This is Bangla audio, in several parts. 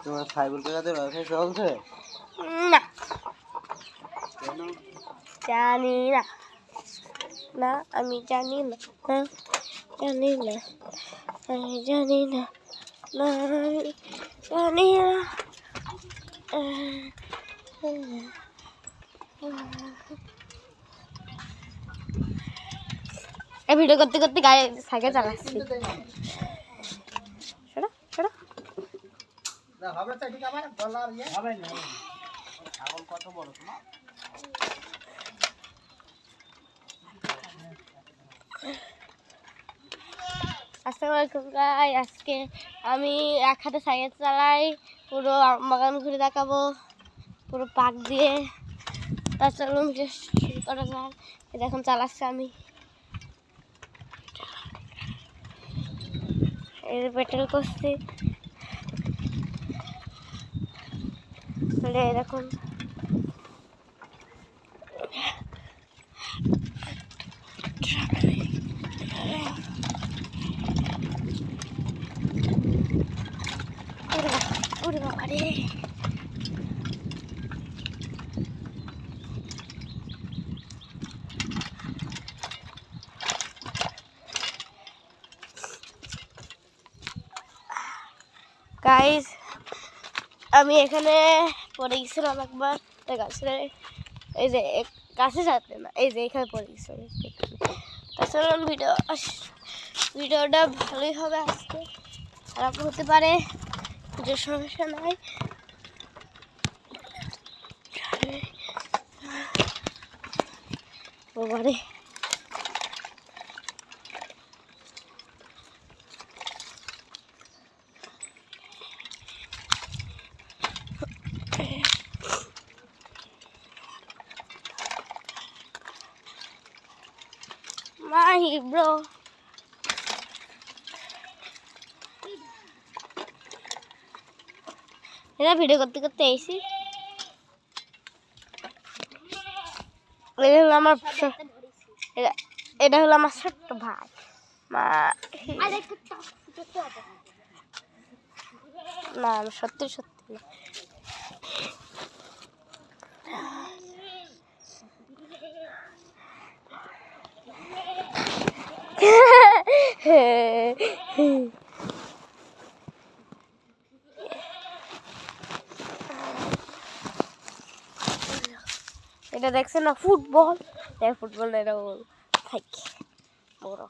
তোমার সাইবুল কাকাতে ব্যবসা চলছে না, জানি না, না আমি জানি না, জানি না, আমি জানি না, না আমি জানি না। এই ভিডিও করতে করতে গায়ে সাইকেল চালাচ্ছি। সরো সরো। হবে তো ঠিক আবার ডলার ইয়ে হবে না ছাগল কত বড় তোমার আসসালামু আলাইকুম গাইস, আজকে আমি এক হাতে সাইকেল চালাই, পুরো বাগান ঘুরে দেখাবো পুরো পাক দিয়ে। তার চলুন শুরু করা যাক। এটা এখন চালাচ্ছি আমি, এই পেট্রোল করছি এরকম। ওরে বাবা রে, গাইস আমি এখানে পড়ে গেছিলাম একবার গাছের, এই যে গাছের সাথে না, এই যে এখানে পড়ে গেছিলাম। তাছাড়া ভিডিওটা ভালোই হবে, আজকে খারাপ হতে পারে, কিছু সমস্যা নাই। বাবারে মাহি ব্রো, এটা ভিডিও করতে করতে এসেছি। এটা হলো আমার ছোট্ট ভাই মা। না সত্যি সত্যি এটা দেখছেন না, ফুটবল, ফুটবল না, এটা থাকে বড়।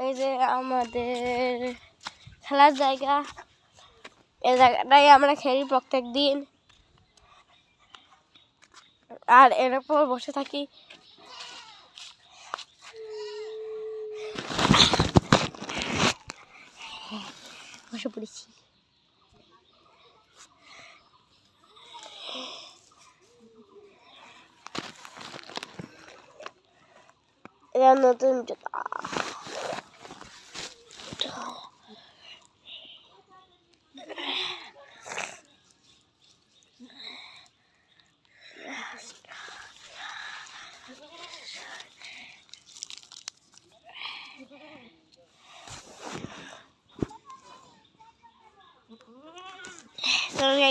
এই যে আমাদের খেলার জায়গা, এই জায়গাটাই আমরা খেলি প্রত্যেক দিন, আর এর উপর বসে থাকি। বসে পড়েছি। এটা নতুন জুতা,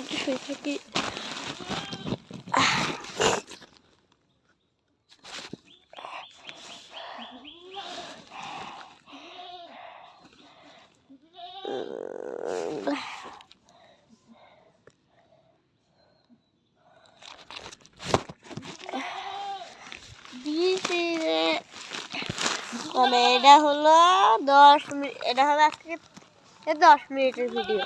একটু শুয়ে থাকি। মানে এটা হলো 10 মিনিট, এটা হলো আজকে 10 মিনিটের ভিডিও।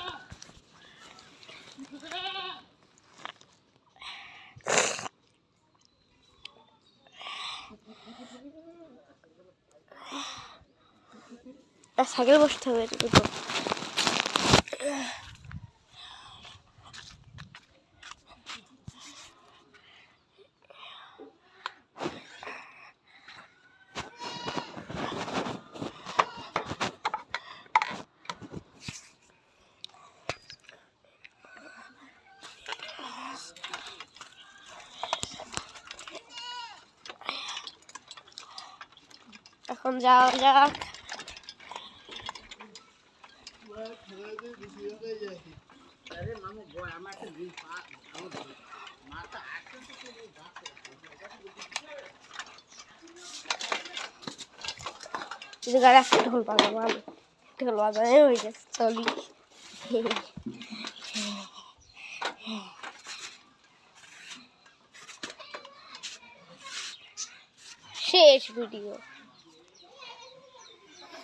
সাইকেল বসতে হবে দুটো। এখন যাওয়া যাক। গাড়ি একটা ঢোল বাজাবো আমি, ঢোল বাজানো হয়ে গেছে, চলি। শেষ ভিডিও।